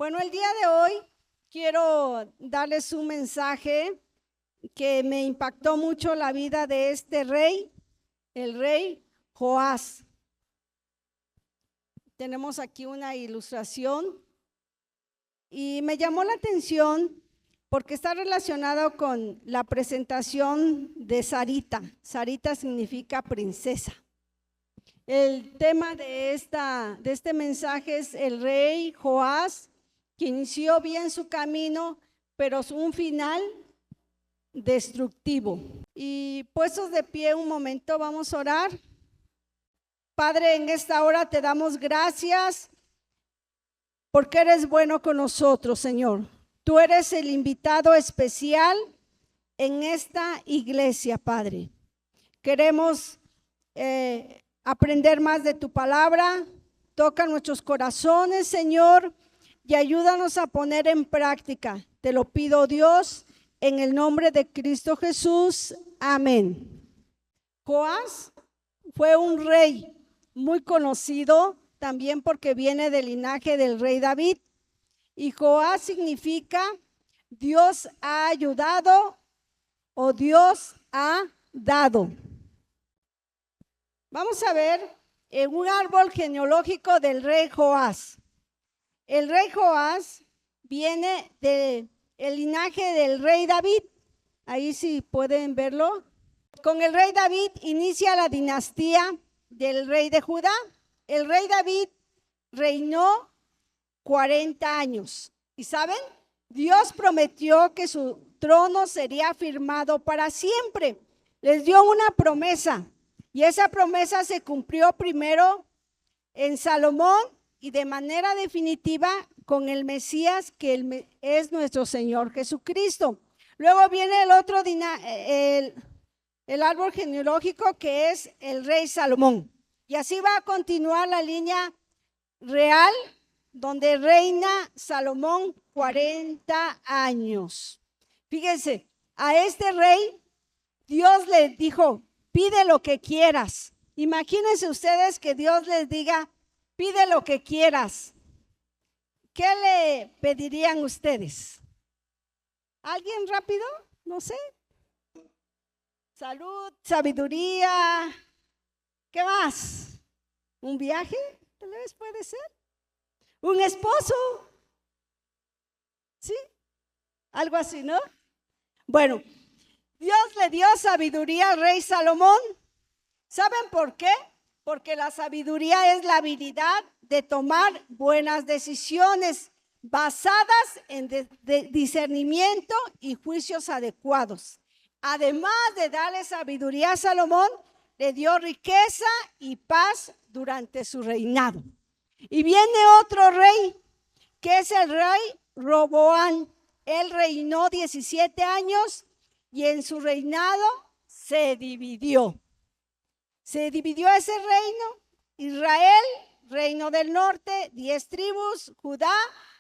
Bueno, el día de hoy quiero darles un mensaje que me impactó mucho la vida de este rey, el rey Joás. Tenemos aquí una ilustración y me llamó la atención porque está relacionado con la presentación de Sarita. Sarita significa princesa. El tema de este mensaje es el rey Joás, que inició bien su camino, pero un final destructivo. Y puestos de pie un momento, vamos a orar. Padre, en esta hora te damos gracias porque eres bueno con nosotros, Señor. Tú eres el invitado especial en esta iglesia, Padre. Queremos aprender más de tu palabra. Toca nuestros corazones, Señor, y ayúdanos a poner en práctica. Te lo pido, Dios, en el nombre de Cristo Jesús. Amén. Joás fue un rey muy conocido también porque viene del linaje del rey David. Y Joás significa Dios ha ayudado o Dios ha dado. Vamos a ver un árbol genealógico del rey Joás. El rey Joás viene del linaje del rey David. Ahí sí pueden verlo. Con el rey David inicia la dinastía del rey de Judá. El rey David reinó 40 años. ¿Y saben? Dios prometió que su trono sería firmado para siempre. Les dio una promesa. Y esa promesa se cumplió primero en Salomón y de manera definitiva con el Mesías, que es nuestro Señor Jesucristo. Luego viene el otro, el árbol genealógico, que es el rey Salomón. Y así va a continuar la línea real, donde reina Salomón 40 años. Fíjense, a este rey Dios le dijo: pide lo que quieras. Imagínense ustedes que Dios les diga: pide lo que quieras. ¿Qué le pedirían ustedes? ¿Alguien rápido? No sé. Salud, sabiduría. ¿Qué más? ¿Un viaje? Tal vez puede ser. ¿Un esposo? ¿Sí? Algo así, ¿no? Bueno, Dios le dio sabiduría al rey Salomón. ¿Saben por qué? Porque la sabiduría es la habilidad de tomar buenas decisiones basadas en discernimiento y juicios adecuados. Además de darle sabiduría a Salomón, le dio riqueza y paz durante su reinado. Y viene otro rey, que es el rey Roboam. Él reinó 17 años y en su reinado se dividió. Se dividió ese reino. Israel, reino del norte, 10 tribus. Judá,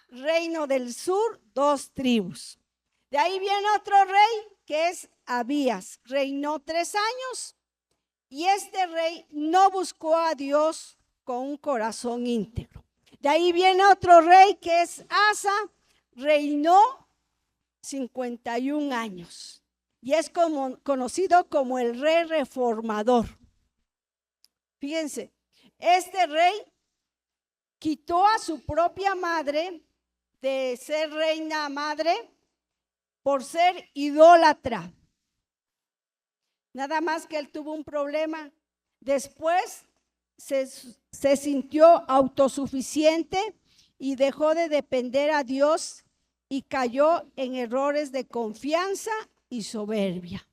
reino del sur, 2 tribus. De ahí viene otro rey, que es Abías. Reinó 3 años y este rey no buscó a Dios con un corazón íntegro. De ahí viene otro rey, que es Asa. Reinó 51 años y es conocido como el rey reformador. Fíjense, este rey quitó a su propia madre de ser reina madre por ser idólatra. Nada más que él tuvo un problema. Después se sintió autosuficiente y dejó de depender a Dios y cayó en errores de confianza y soberbia.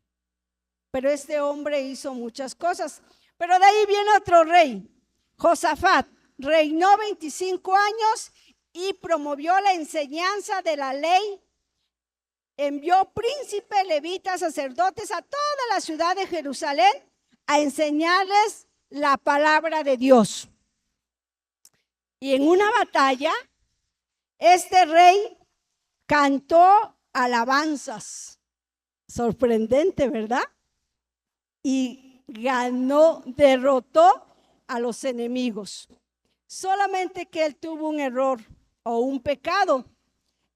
Pero este hombre hizo muchas cosas. Pero de ahí viene otro rey, Josafat. Reinó 25 años y promovió la enseñanza de la ley. Envió príncipes, levitas, sacerdotes a toda la ciudad de Jerusalén a enseñarles la palabra de Dios. Y en una batalla, este rey cantó alabanzas. Sorprendente, ¿verdad? Y ganó, derrotó a los enemigos. Solamente que él tuvo un error. o un pecado.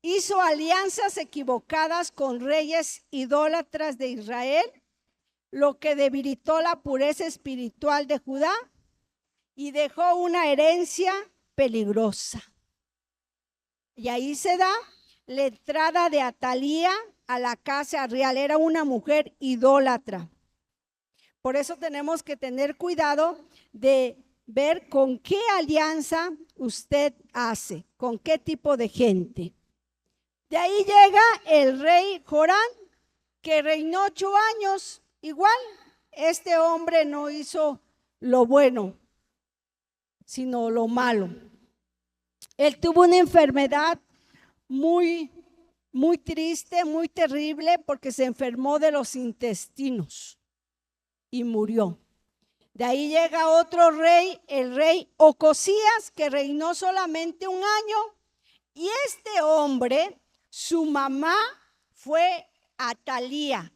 Hizo alianzas equivocadas con reyes idólatras de Israel, lo que debilitó la pureza espiritual de Judá y dejó una herencia peligrosa. Y ahí se da la entrada de Atalía a la casa real. Era una mujer idólatra. Por eso tenemos que tener cuidado de ver con qué alianza usted hace, con qué tipo de gente. De ahí llega el rey Jorán, que reinó 8 años. Igual, este hombre no hizo lo bueno, sino lo malo. Él tuvo una enfermedad muy triste, muy terrible, porque se enfermó de los intestinos y murió. De ahí llega otro rey, el rey Ocosías, que reinó solamente 1 año. Y este hombre, su mamá fue Atalía.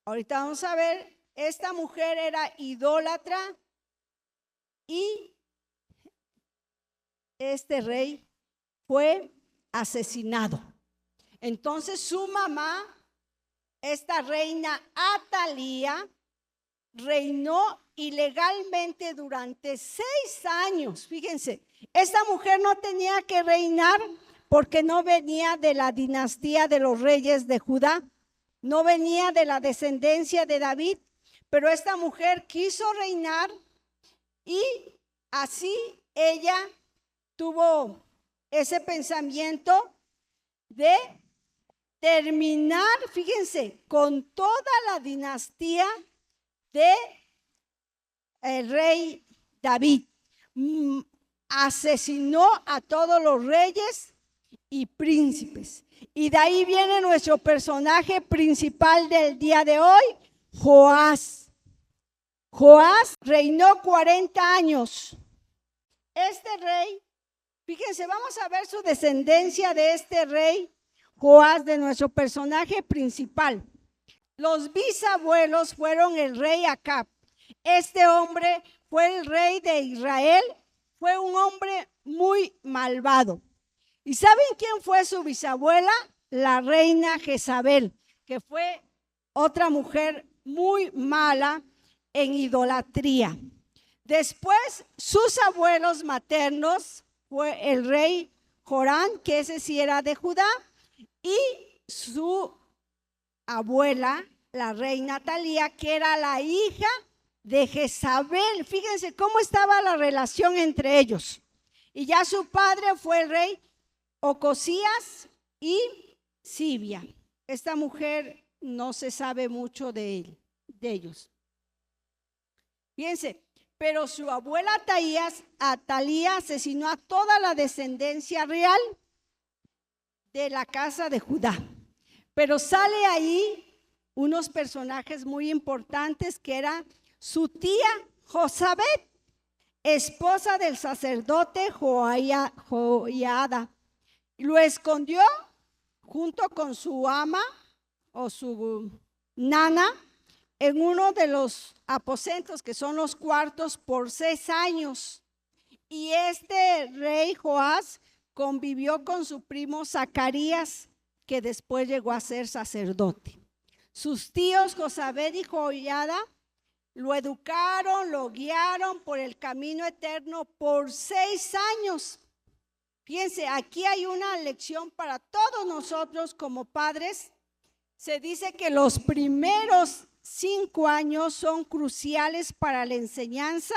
Ahorita vamos a ver, esta mujer era idólatra y este rey fue asesinado. Entonces su mamá, esta reina Atalía, reinó ilegalmente durante 6 años. Fíjense, esta mujer no tenía que reinar porque no venía de la dinastía de los reyes de Judá, no venía de la descendencia de David, pero esta mujer quiso reinar y así ella tuvo ese pensamiento de terminar, fíjense, con toda la dinastía de el rey David. Asesinó a todos los reyes y príncipes. Y de ahí viene nuestro personaje principal del día de hoy, Joás. Joás reinó 40 años. Este rey, fíjense, vamos a ver su descendencia de este rey Joás, de nuestro personaje principal. Los bisabuelos fueron el rey Acab. Este hombre fue el rey de Israel, fue un hombre muy malvado. ¿Y saben quién fue su bisabuela? La reina Jezabel, que fue otra mujer muy mala en idolatría. Después, sus abuelos maternos fue el rey Jorán, que ese sí era de Judá, y su abuela, la reina Atalía, que era la hija de Jezabel. Fíjense cómo estaba la relación entre ellos. Y ya su padre fue el rey Ocosías y Sibia. Esta mujer no se sabe mucho de ellos. Fíjense, pero su abuela Atalía asesinó a toda la descendencia real de la casa de Judá. Pero sale ahí unos personajes muy importantes, que era su tía Josabet, esposa del sacerdote Joiada. Lo escondió junto con su ama o su nana en uno de los aposentos, que son los cuartos, por 6 años. Y este rey Joás convivió con su primo Zacarías, que después llegó a ser sacerdote. Sus tíos Josabet y Joiada lo educaron, lo guiaron por el camino eterno por 6 años. Fíjense, aquí hay una lección para todos nosotros como padres. Se dice que los primeros 5 años son cruciales para la enseñanza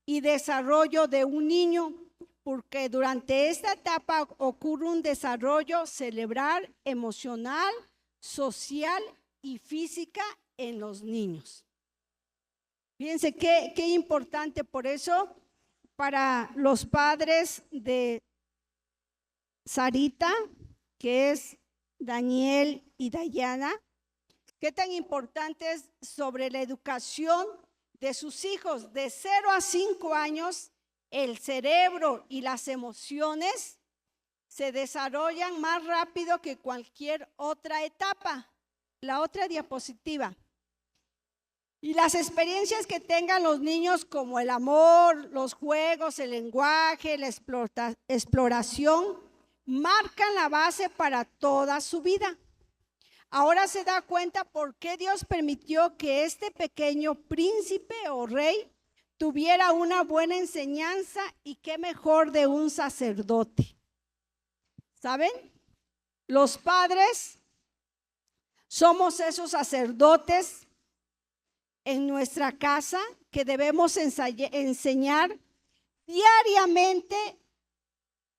y desarrollo de un niño, porque durante esta etapa ocurre un desarrollo cerebral, emocional, social y física en los niños. Fíjense qué importante. Por eso, para los padres de Sarita, que es Daniel y Dayana, qué tan importante es sobre la educación de sus hijos. De 0 a 5 años, el cerebro y las emociones se desarrollan más rápido que cualquier otra etapa. La otra diapositiva. Y las experiencias que tengan los niños, como el amor, los juegos, el lenguaje, la exploración, marcan la base para toda su vida. Ahora se da cuenta por qué Dios permitió que este pequeño príncipe o rey tuviera una buena enseñanza, y qué mejor de un sacerdote. ¿Saben? Los padres somos esos sacerdotes en nuestra casa que debemos enseñar diariamente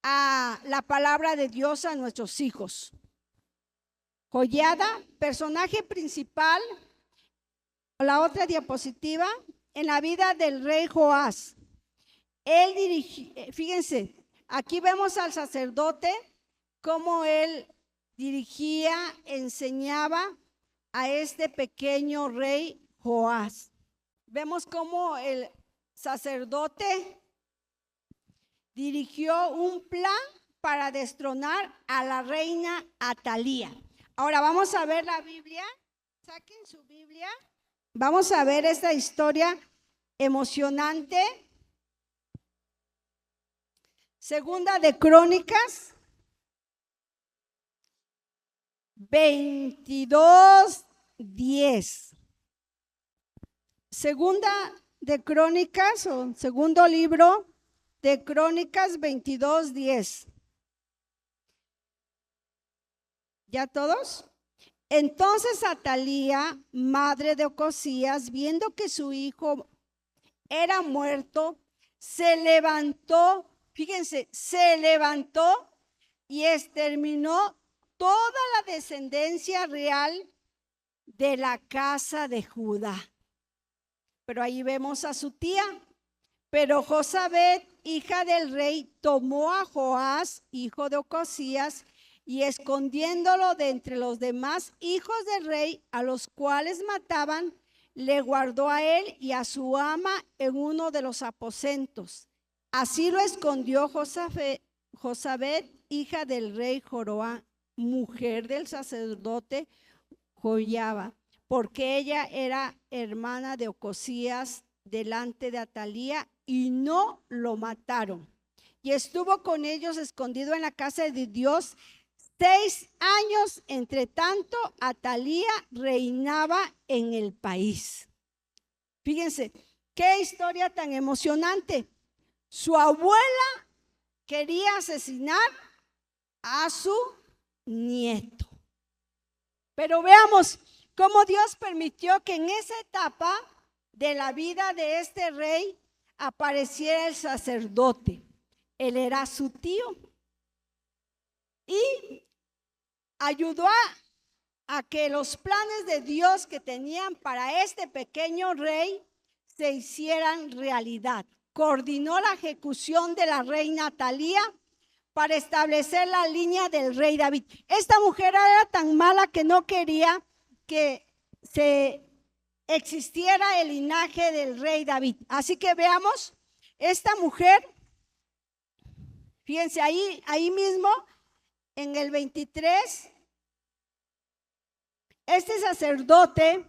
a la palabra de Dios a nuestros hijos. Joiada, personaje principal, la otra diapositiva, en la vida del rey Joás. Él dirigió, fíjense, aquí vemos al sacerdote, cómo él dirigía, enseñaba a este pequeño rey Joás. Vemos cómo el sacerdote dirigió un plan para destronar a la reina Atalía. Ahora vamos a ver la Biblia. Saquen su Biblia. Vamos a ver esta historia emocionante. Segunda de Crónicas 22:10. Segunda de Crónicas, o segundo libro de Crónicas 22:10. ¿Ya todos? Entonces Atalía, madre de Ocosías, viendo que su hijo era muerto, se levantó, fíjense, se levantó y exterminó toda la descendencia real de la casa de Judá. Pero ahí vemos a su tía. Pero Josabet, hija del rey, tomó a Joás, hijo de Ocosías, y escondiéndolo de entre los demás hijos del rey, a los cuales mataban, le guardó a él y a su ama en uno de los aposentos. Así lo escondió Josabet, hija del rey Joroán, mujer del sacerdote Joiada, porque ella era hermana de Ocosías, delante de Atalía, y no lo mataron. Y estuvo con ellos escondido en la casa de Dios 6 años. Entre tanto, Atalía reinaba en el país. Fíjense, qué historia tan emocionante. Su abuela quería asesinar a su nieto. Pero veamos cómo Dios permitió que en esa etapa de la vida de este rey apareciera el sacerdote. Él era su tío y ayudó a que los planes de Dios que tenían para este pequeño rey se hicieran realidad. Coordinó la ejecución de la reina Atalía para establecer la línea del rey David. Esta mujer era tan mala que no quería que se existiera el linaje del rey David. Así que veamos, esta mujer, fíjense ahí mismo, en el 23, este sacerdote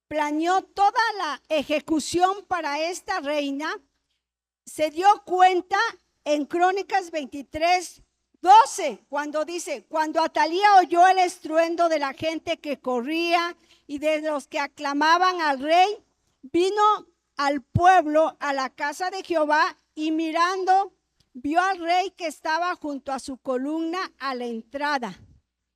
planeó toda la ejecución para esta reina. Se dio cuenta en Crónicas 23:12, cuando dice: cuando Atalía oyó el estruendo de la gente que corría y de los que aclamaban al rey, vino al pueblo a la casa de Jehová, y mirando vio al rey que estaba junto a su columna a la entrada,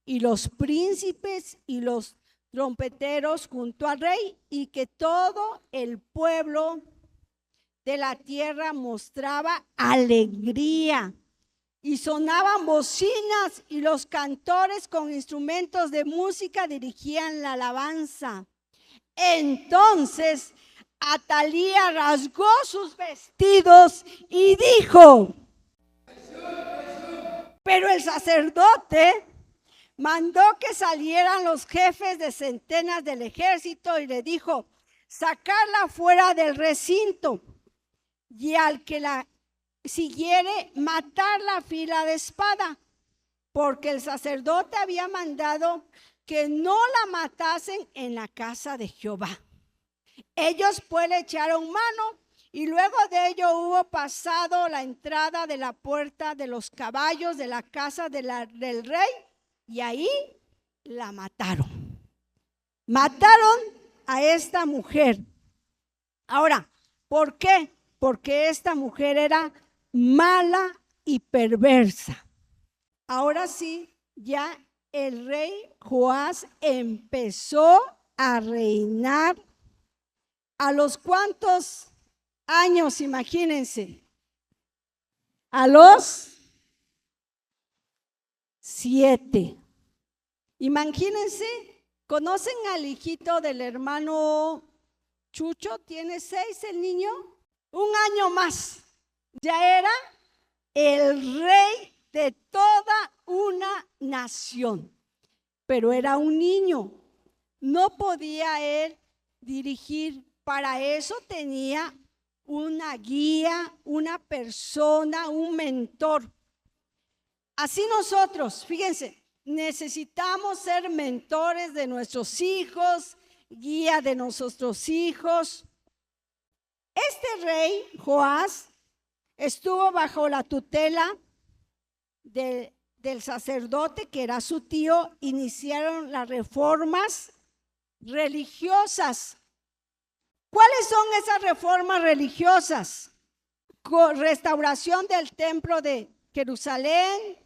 y los príncipes y los trompeteros junto al rey, y que todo el pueblo de la tierra mostraba alegría, y sonaban bocinas, y los cantores con instrumentos de música dirigían la alabanza. Entonces Atalía rasgó sus vestidos y dijo, pero el sacerdote mandó que salieran los jefes de centenas del ejército y le dijo: sacarla fuera del recinto, y al que la siguiere, matarla a fila de espada, porque el sacerdote había mandado que no la matasen en la casa de Jehová. Ellos pues le echaron mano y luego de ello hubo pasado la entrada de la puerta de los caballos de la casa del rey y ahí la mataron. Mataron a esta mujer. Ahora, ¿por qué? Porque esta mujer era mala y perversa. Ahora sí, ya el rey Joás empezó a reinar. ¿A los cuántos años? Imagínense. A los 7. Imagínense, ¿conocen al hijito del hermano Chucho? Tiene 6 el niño. Un año más. Ya era el rey de toda una nación. Pero era un niño. No podía él dirigir. Para eso tenía una guía, una persona, un mentor. Así nosotros, fíjense, necesitamos ser mentores de nuestros hijos, guía de nuestros hijos. Este rey, Joás, estuvo bajo la tutela del sacerdote, que era su tío. Iniciaron las reformas religiosas. ¿Cuáles son esas reformas religiosas? Restauración del templo de Jerusalén,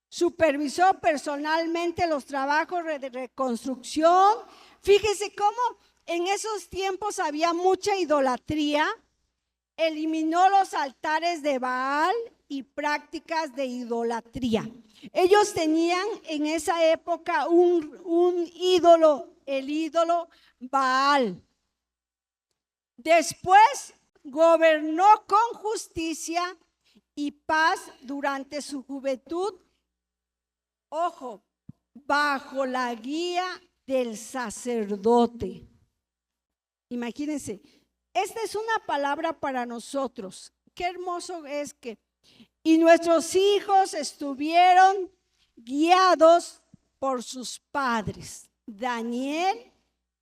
supervisó personalmente los trabajos de reconstrucción. Fíjese cómo en esos tiempos había mucha idolatría. Eliminó los altares de Baal y prácticas de idolatría. Ellos tenían en esa época un ídolo, el ídolo Baal. Después gobernó con justicia y paz durante su juventud. Ojo, bajo la guía del sacerdote. Imagínense, esta es una palabra para nosotros. Qué hermoso es que y nuestros hijos estuvieron guiados por sus padres, Daniel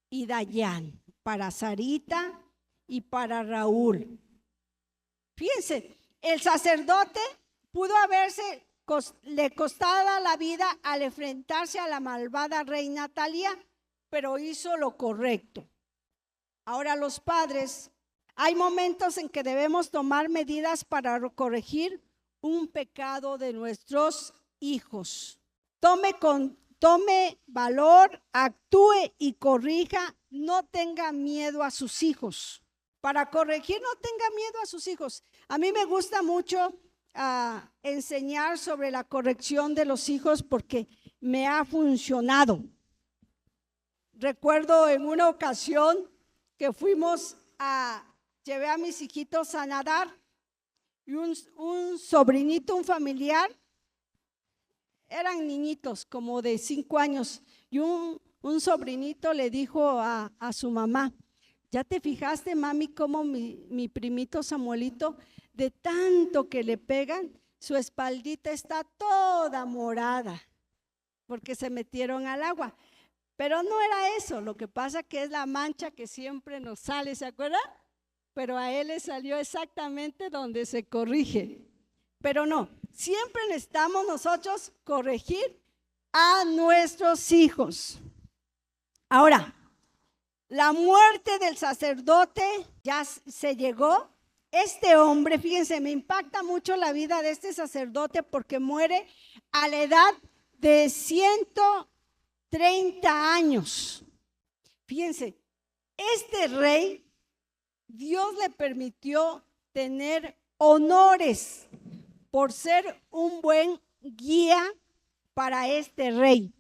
y Dayan, para Sarita y para Raúl. Fíjense, el sacerdote pudo le costaba la vida al enfrentarse a la malvada reina Talía, pero hizo lo correcto. Ahora los padres, hay momentos en que debemos tomar medidas para corregir un pecado de nuestros hijos. Tome valor, actúe y corrija, no tenga miedo a sus hijos. Para corregir, no tenga miedo a sus hijos. A mí me gusta mucho enseñar sobre la corrección de los hijos porque me ha funcionado. Recuerdo en una ocasión que llevé a mis hijitos a nadar y un sobrinito, un familiar, eran niñitos como de 5 años y un sobrinito le dijo a su mamá: ¿ya te fijaste, mami, cómo mi primito Samuelito, de tanto que le pegan, su espaldita está toda morada porque se metieron al agua? Pero no era eso, lo que pasa que es la mancha que siempre nos sale, ¿se acuerdan? Pero a él le salió exactamente donde se corrige. Pero no, siempre necesitamos nosotros corregir a nuestros hijos. Ahora, la muerte del sacerdote ya se llegó. Este hombre, fíjense, me impacta mucho la vida de este sacerdote porque muere a la edad de 130 años. Fíjense, este rey, Dios le permitió tener honores por ser un buen guía para este rey.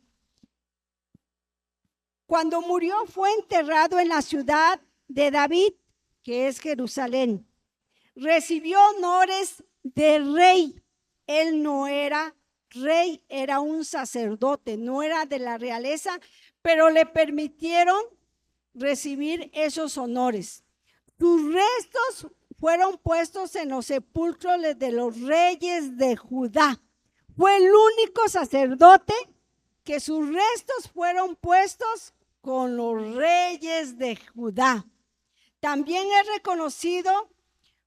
Cuando murió fue enterrado en la ciudad de David, que es Jerusalén. Recibió honores de rey. Él no era rey, era un sacerdote, no era de la realeza, pero le permitieron recibir esos honores. Sus restos fueron puestos en los sepulcros de los reyes de Judá. Fue el único sacerdote que sus restos fueron puestos con los reyes de Judá. También es reconocido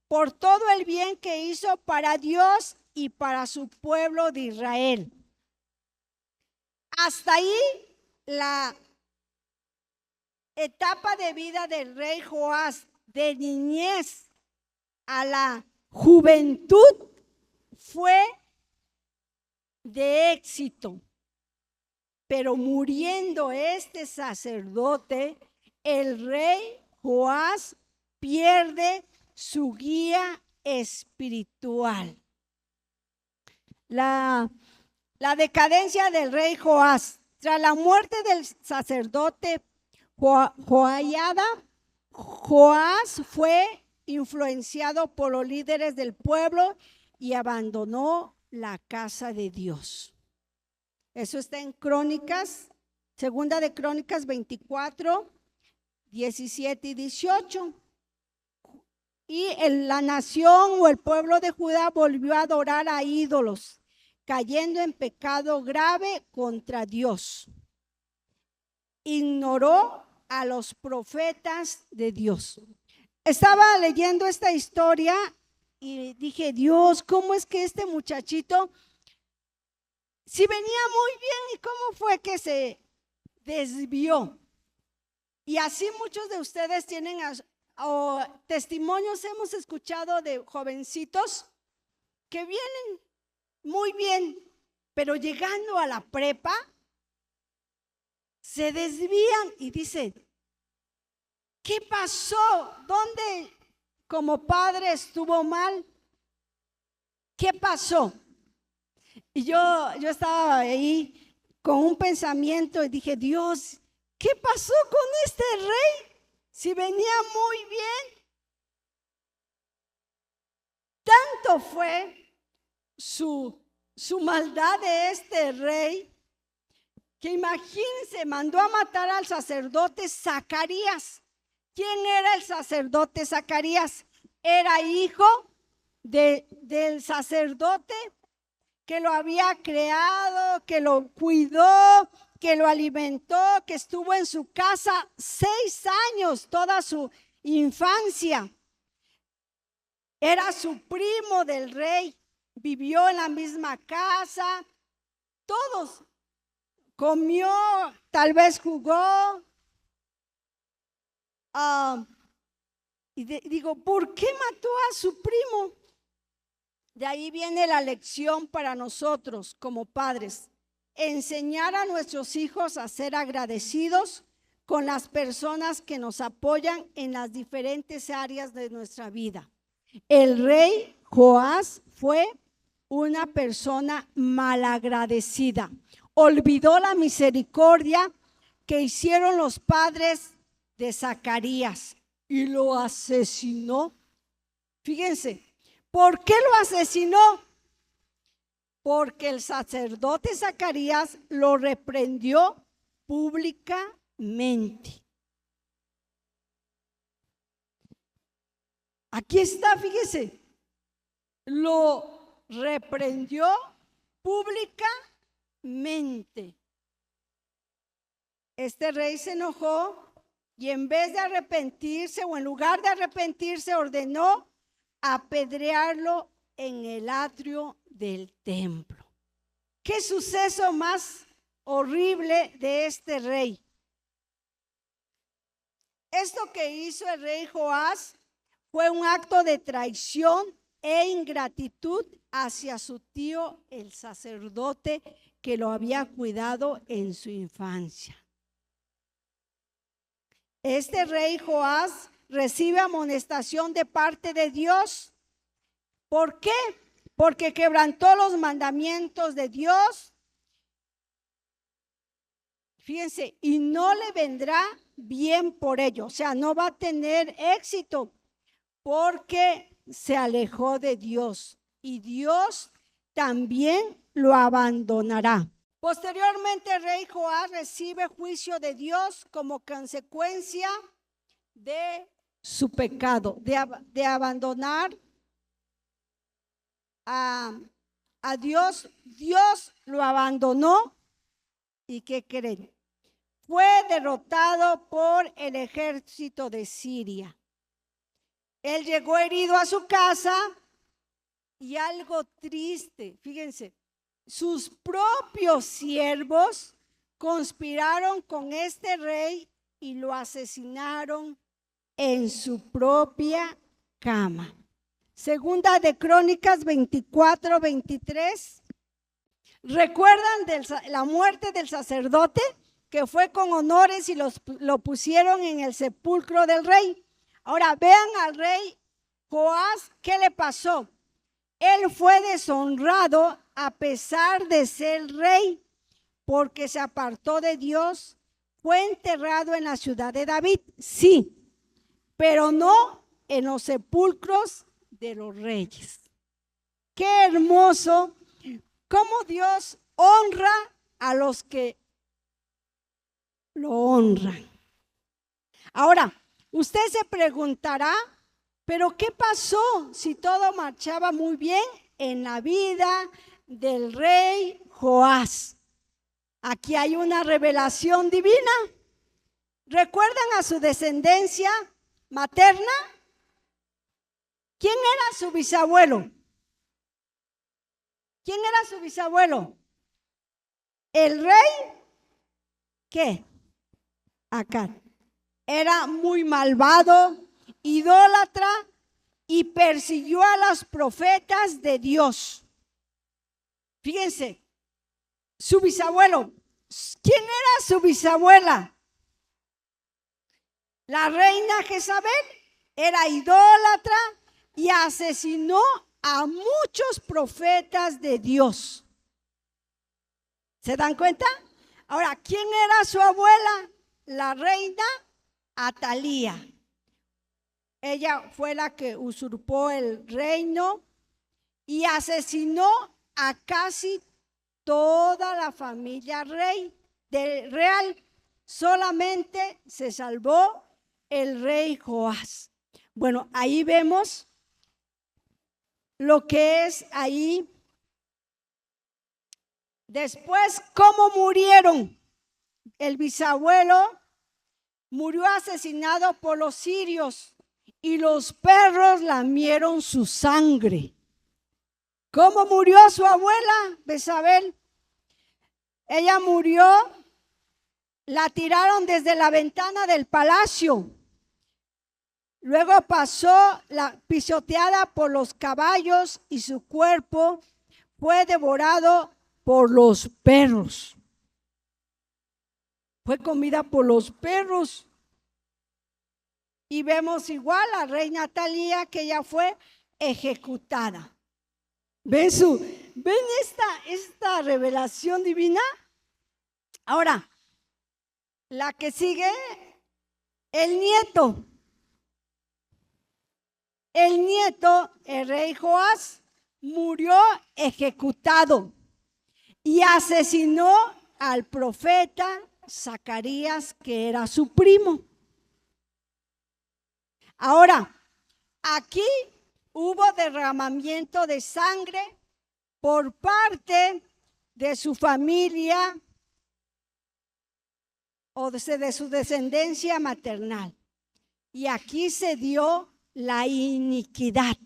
por todo el bien que hizo para Dios y para su pueblo de Israel. Hasta ahí la etapa de vida del rey Joás, de niñez a la juventud, fue de éxito. Pero muriendo este sacerdote, el rey Joás pierde su guía espiritual. La decadencia del rey Joás. Tras la muerte del sacerdote Joiada, Joás fue influenciado por los líderes del pueblo y abandonó la casa de Dios. Eso está en Crónicas, segunda de Crónicas 24, 17 y 18. Y la nación o el pueblo de Judá volvió a adorar a ídolos, cayendo en pecado grave contra Dios. Ignoró a los profetas de Dios. Estaba leyendo esta historia y dije, Dios, ¿cómo es que este muchachito, si venía muy bien, y cómo fue que se desvió? Y así muchos de ustedes tienen testimonios, hemos escuchado de jovencitos que vienen muy bien, pero llegando a la prepa, se desvían y dicen, ¿qué pasó? ¿Dónde como padre estuvo mal? ¿Qué pasó? Y yo estaba ahí con un pensamiento y dije, Dios, ¿qué pasó con este rey? Si venía muy bien. Tanto fue su maldad de este rey, que imagínense, mandó a matar al sacerdote Zacarías. ¿Quién era el sacerdote Zacarías? Era hijo del sacerdote que lo había creado, que lo cuidó, que lo alimentó, que estuvo en su casa 6 años, toda su infancia. Era su primo del rey, vivió en la misma casa, todos. Comió, tal vez jugó. Y digo, ¿por qué mató a su primo? De ahí viene la lección para nosotros como padres. Enseñar a nuestros hijos a ser agradecidos con las personas que nos apoyan en las diferentes áreas de nuestra vida. El rey Joás fue una persona malagradecida. Olvidó la misericordia que hicieron los padres de Zacarías y lo asesinó. Fíjense, ¿por qué lo asesinó? Porque el sacerdote Zacarías lo reprendió públicamente. Aquí está, fíjese, lo reprendió públicamente. Este rey se enojó y en vez de arrepentirse, o en lugar de arrepentirse, ordenó apedrearlo en el atrio del templo. ¿Qué suceso más horrible de este rey? Esto que hizo el rey Joás fue un acto de traición e ingratitud hacia su tío, el sacerdote que lo había cuidado en su infancia. Este rey Joás recibe amonestación de parte de Dios. ¿Por qué? Porque quebrantó los mandamientos de Dios. Fíjense, y no le vendrá bien por ello. O sea, no va a tener éxito porque se alejó de Dios. Y Dios también lo abandonará. Posteriormente, el rey Joás recibe juicio de Dios como consecuencia de su pecado, de abandonar a Dios. Dios lo abandonó. ¿Y qué creen? Fue derrotado por el ejército de Siria. Él llegó herido a su casa y algo triste, fíjense, sus propios siervos conspiraron con este rey y lo asesinaron en su propia cama. Segunda de Crónicas 24-23. ¿Recuerdan la muerte del sacerdote? Que fue con honores y lo pusieron en el sepulcro del rey. Ahora vean al rey Joás, ¿qué le pasó? Él fue deshonrado a pesar de ser rey, porque se apartó de Dios. Fue enterrado en la ciudad de David, sí, pero no en los sepulcros de los reyes. Qué hermoso cómo Dios honra a los que lo honran. Ahora, usted se preguntará, ¿pero qué pasó si todo marchaba muy bien en la vida del rey Joás? Aquí hay una revelación divina. ¿Recuerdan a su descendencia materna? ¿Quién era su bisabuelo? ¿Quién era su bisabuelo? El rey, ¿qué? Acab. Era muy malvado, idólatra y persiguió a los profetas de Dios. Fíjense, su bisabuelo, ¿quién era su bisabuela? La reina Jezabel era idólatra y asesinó a muchos profetas de Dios. ¿Se dan cuenta? Ahora, ¿quién era su abuela? La reina Atalía. Ella fue la que usurpó el reino y asesinó a casi toda la familia real. Solamente se salvó el rey Joás. Bueno, ahí vemos lo que es ahí. Después, ¿cómo murieron? El bisabuelo murió asesinado por los sirios y los perros lamieron su sangre. ¿Cómo murió su abuela, Jezabel? Ella murió, la tiraron desde la ventana del palacio. Luego pasó la pisoteada por los caballos y su cuerpo fue devorado por los perros. Fue comida por los perros. Y vemos igual a reina Atalía, que ella fue ejecutada. ¿Ven esta revelación divina? Ahora, la que sigue, el nieto. El nieto, el rey Joás, murió ejecutado y asesinó al profeta Zacarías, que era su primo. Ahora, aquí hubo derramamiento de sangre por parte de su familia o de su descendencia maternal. Y aquí se dio la iniquidad.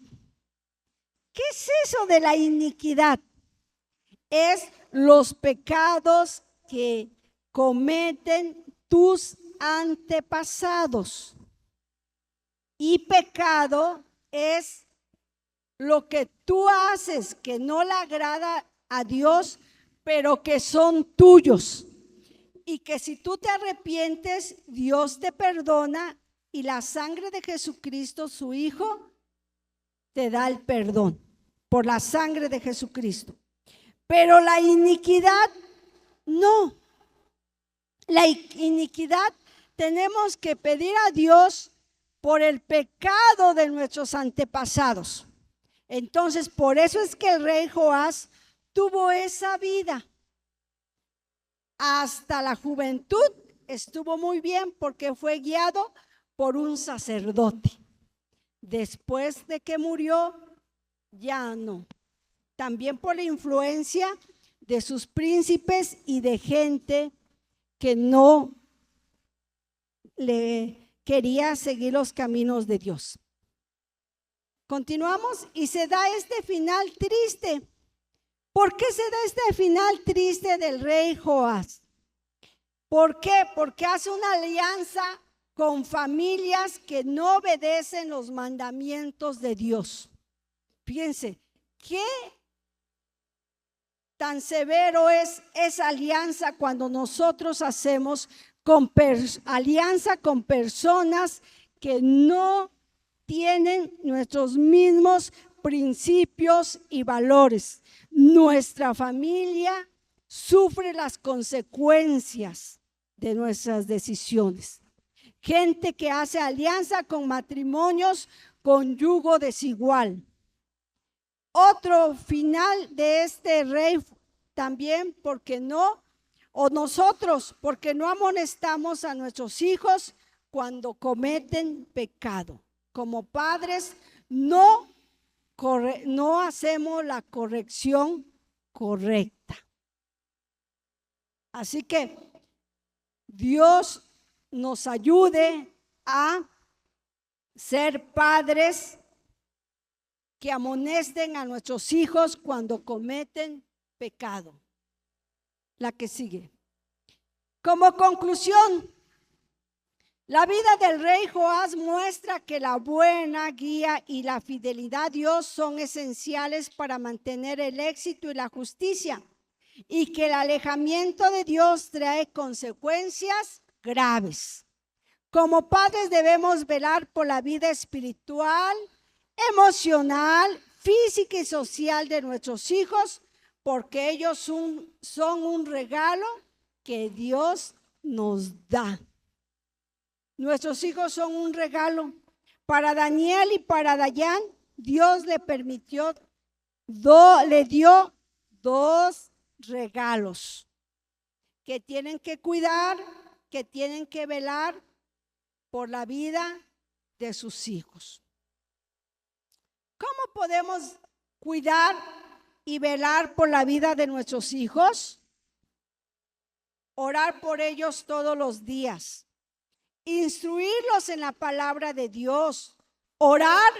¿Qué es eso de la iniquidad? Es los pecados que cometen tus antepasados. Y pecado es lo que tú haces que no le agrada a Dios, pero que son tuyos. Y que si tú te arrepientes, Dios te perdona y la sangre de Jesucristo, su Hijo, te da el perdón por la sangre de Jesucristo. Pero la iniquidad, no. La iniquidad tenemos que pedir a Dios por el pecado de nuestros antepasados. Entonces, por eso es que el rey Joás tuvo esa vida. Hasta la juventud estuvo muy bien porque fue guiado por un sacerdote. Después de que murió, ya no. También por la influencia de sus príncipes y de gente que no le quería seguir los caminos de Dios. Continuamos y se da este final triste. ¿Por qué se da este final triste del rey Joás? ¿Por qué? Porque hace una alianza con familias que no obedecen los mandamientos de Dios. Fíjense, ¿qué tan severo es esa alianza cuando nosotros hacemos alianza con personas que no tienen nuestros mismos principios y valores? Nuestra familia sufre las consecuencias de nuestras decisiones. Gente que hace alianza con matrimonios con yugo desigual. Otro final de este rey también, porque no, o nosotros, porque no amonestamos a nuestros hijos cuando cometen pecado. Como padres, no hacemos la corrección correcta. Así que Dios nos ayude a ser padres que amonesten a nuestros hijos cuando cometen pecado. La que sigue. Como conclusión, la vida del rey Joás muestra que la buena guía y la fidelidad a Dios son esenciales para mantener el éxito y la justicia, y que el alejamiento de Dios trae consecuencias graves. Como padres debemos velar por la vida espiritual, emocional, física y social de nuestros hijos, porque ellos son un regalo que Dios nos da. Nuestros hijos son un regalo. Para Daniel y para Dayan, Dios le dio 2 regalos que tienen que cuidar, que tienen que velar por la vida de sus hijos. ¿Cómo podemos cuidar y velar por la vida de nuestros hijos? Orar por ellos todos los días, instruirlos en la palabra de Dios, orar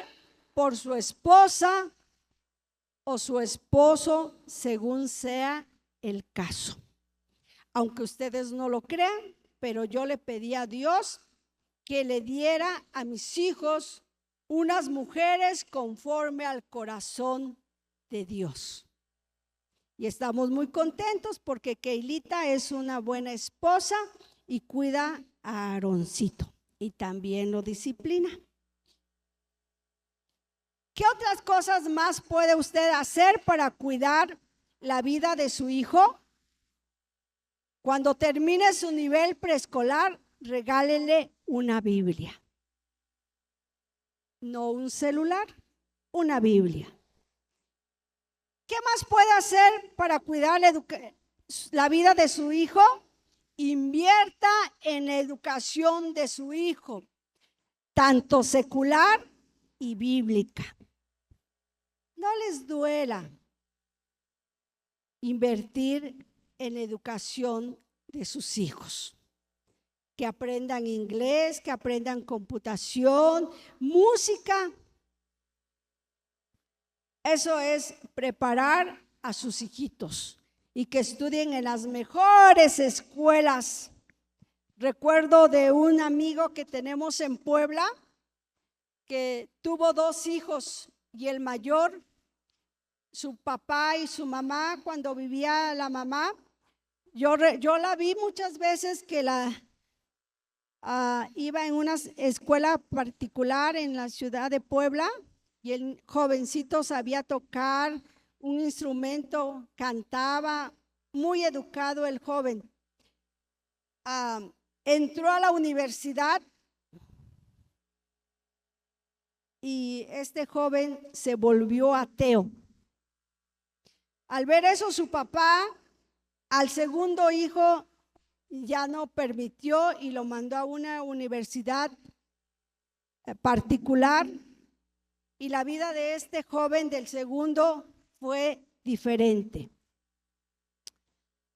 por su esposa o su esposo según sea el caso. Aunque ustedes no lo crean, pero yo le pedí a Dios que le diera a mis hijos unas mujeres conforme al corazón de Dios. Y estamos muy contentos porque Keilita es una buena esposa y cuida a Aaroncito y también lo disciplina. ¿Qué otras cosas más puede usted hacer para cuidar la vida de su hijo? Cuando termine su nivel preescolar, regálele una Biblia. No un celular, una Biblia. ¿Qué más puede hacer para cuidar la vida de su hijo? Invierta en la educación de su hijo, tanto secular y bíblica. No les duela invertir en la educación de sus hijos. Que aprendan inglés, que aprendan computación, música. Eso es preparar a sus hijitos y que estudien en las mejores escuelas. Recuerdo de un amigo que tenemos en Puebla que tuvo 2 hijos y el mayor, su papá y su mamá, cuando vivía la mamá, yo la vi muchas veces que iba en una escuela particular en la ciudad de Puebla y el jovencito sabía tocar un instrumento, cantaba, muy educado el joven. Entró a la universidad y este joven se volvió ateo. Al ver eso, su papá al segundo hijo ya no permitió y lo mandó a una universidad particular, y la vida de este joven del segundo fue diferente.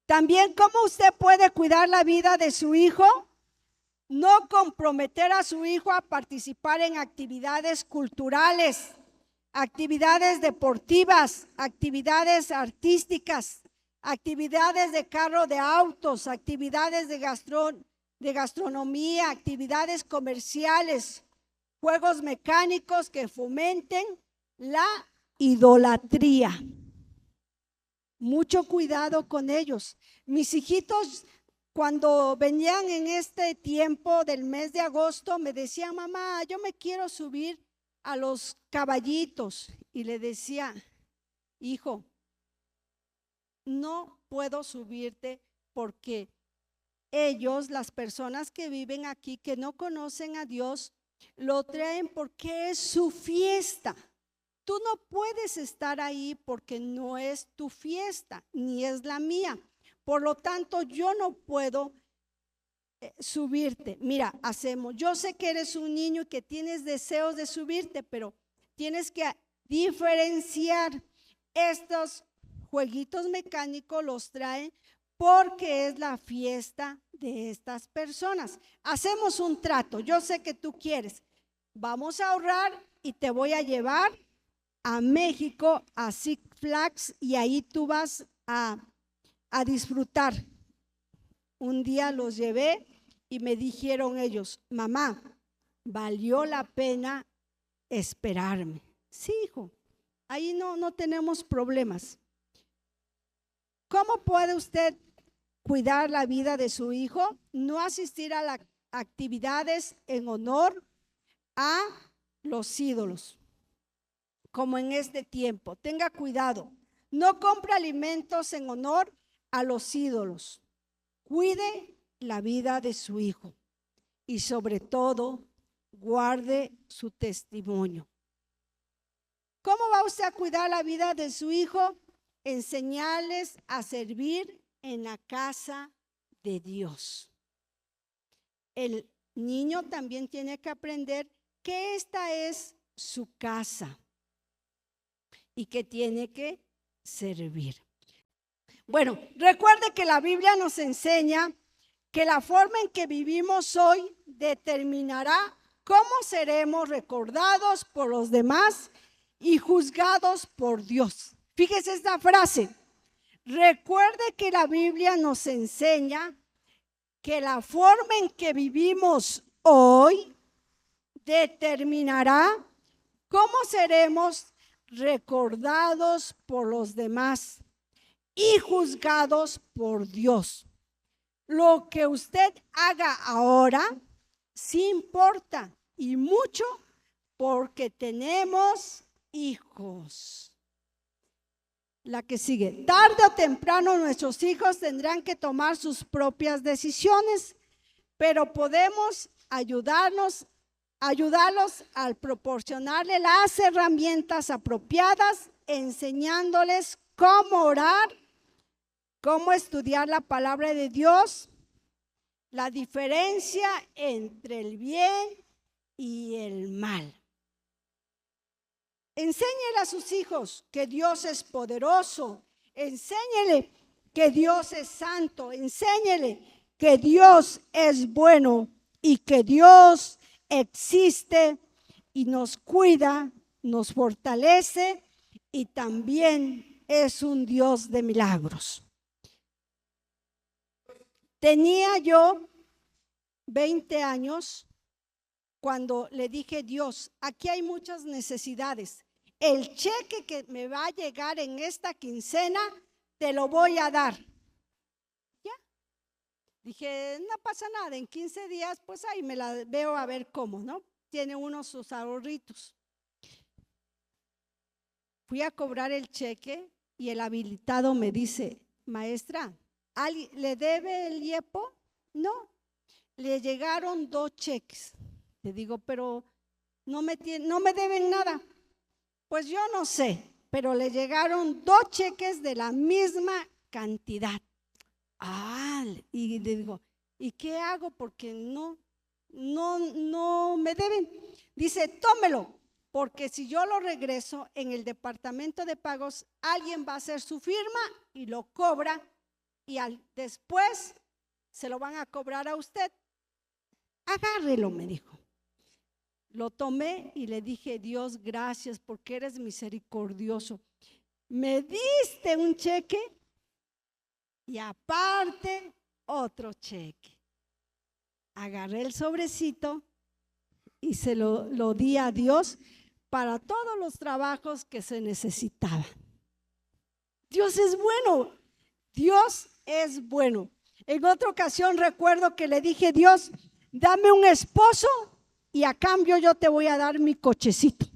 También, ¿cómo usted puede cuidar la vida de su hijo? No comprometer a su hijo a participar en actividades culturales actividades deportivas, actividades artísticas, actividades de carro de autos, actividades de gastronomía, actividades comerciales, juegos mecánicos que fomenten la idolatría. Mucho cuidado con ellos. Mis hijitos, cuando venían en este tiempo del mes de agosto, me decían: mamá, yo me quiero subir a los caballitos. Y le decía: hijo, no puedo subirte porque ellos, las personas que viven aquí, que no conocen a Dios, lo traen porque es su fiesta. Tú no puedes estar ahí porque no es tu fiesta, ni es la mía. Por lo tanto, yo no puedo subirte. Mira, yo sé que eres un niño y que tienes deseos de subirte, pero tienes que diferenciar. Estos jueguitos mecánicos los traen porque es la fiesta de estas personas. Hacemos un trato. Yo sé que tú quieres. Vamos a ahorrar y te voy a llevar a México, a Six Flags, y ahí tú vas a disfrutar. Un día los llevé y me dijeron ellos: mamá, valió la pena esperarme. Sí, hijo, ahí no tenemos problemas. ¿Cómo puede usted cuidar la vida de su hijo? No asistir a las actividades en honor a los ídolos, como en este tiempo. Tenga cuidado, no compre alimentos en honor a los ídolos. Cuide la vida de su hijo y sobre todo guarde su testimonio. ¿Cómo va usted a cuidar la vida de su hijo? Enseñarles a servir en la casa de Dios. El niño también tiene que aprender que esta es su casa y que tiene que servir. Bueno, recuerde que la Biblia nos enseña que la forma en que vivimos hoy determinará cómo seremos recordados por los demás y juzgados por Dios. Fíjese esta frase. Recuerde que la Biblia nos enseña que la forma en que vivimos hoy determinará cómo seremos recordados por los demás y juzgados por Dios. Lo que usted haga ahora sí importa, y mucho, porque tenemos hijos. La que sigue: tarde o temprano nuestros hijos tendrán que tomar sus propias decisiones, pero podemos ayudarlos al proporcionarle las herramientas apropiadas, enseñándoles cómo orar, cómo estudiar la palabra de Dios, la diferencia entre el bien y el mal. Enséñele a sus hijos que Dios es poderoso, enséñele que Dios es santo, enséñele que Dios es bueno y que Dios existe y nos cuida, nos fortalece y también es un Dios de milagros. Tenía yo 20 años cuando le dije: Dios, aquí hay muchas necesidades. El cheque que me va a llegar en esta quincena, te lo voy a dar. Ya. Dije, no pasa nada, en 15 días, pues ahí me la veo a ver cómo, ¿no? Tiene uno sus ahorritos. Fui a cobrar el cheque y el habilitado me dice: maestra, ¿le debe el IEPO? No, le llegaron 2 cheques. Le digo, pero no me deben nada. Pues yo no sé, pero le llegaron 2 cheques de la misma cantidad. Y le digo, ¿y qué hago? Porque no me deben. Dice, tómelo, porque si yo lo regreso en el departamento de pagos, alguien va a hacer su firma y lo cobra, y después se lo van a cobrar a usted. Agárrelo, me dijo. Lo tomé y le dije, Dios, gracias porque eres misericordioso. Me diste un cheque y aparte otro cheque. Agarré el sobrecito y se lo di a Dios para todos los trabajos que se necesitaban. Dios es bueno, Dios es bueno. En otra ocasión recuerdo que le dije, Dios, dame un esposo y a cambio yo te voy a dar mi cochecito.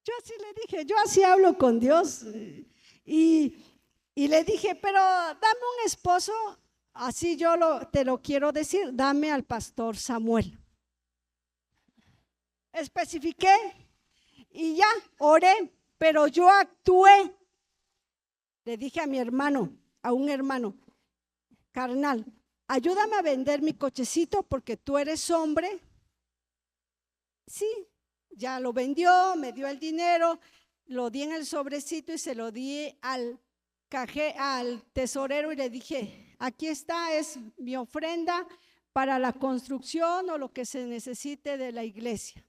Yo así le dije, yo así hablo con Dios. Y le dije, pero dame un esposo, así yo te lo quiero decir, dame al pastor Samuel. Especifiqué y ya oré, pero yo actué. Le dije a mi hermano, a un hermano, carnal, ayúdame a vender mi cochecito porque tú eres hombre. Sí, ya lo vendió, me dio el dinero, lo di en el sobrecito y se lo di al tesorero y le dije, aquí está, es mi ofrenda para la construcción o lo que se necesite de la iglesia.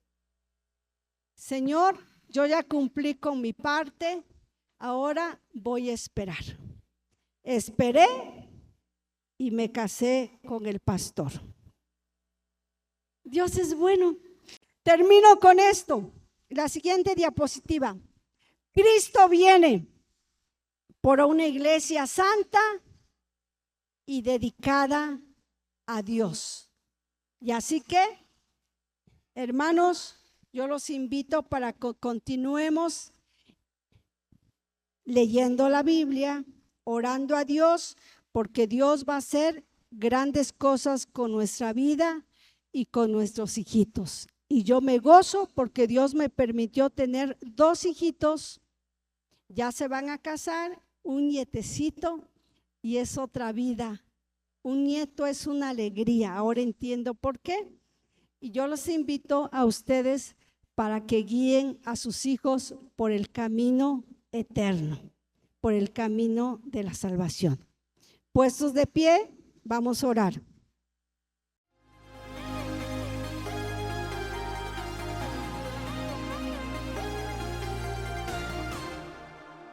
Señor, yo ya cumplí con mi parte, ahora voy a esperar. Esperé y me casé con el pastor. Dios es bueno. Termino con esto. La siguiente diapositiva. Cristo viene por una iglesia santa y dedicada a Dios. Y así que, hermanos, yo los invito para que continuemos leyendo la Biblia, orando a Dios, porque Dios va a hacer grandes cosas con nuestra vida y con nuestros hijitos. Y yo me gozo porque Dios me permitió tener 2 hijitos, ya se van a casar, un nietecito y es otra vida. Un nieto es una alegría, ahora entiendo por qué. Y yo los invito a ustedes para que guíen a sus hijos por el camino eterno, por el camino de la salvación. Puestos de pie, vamos a orar.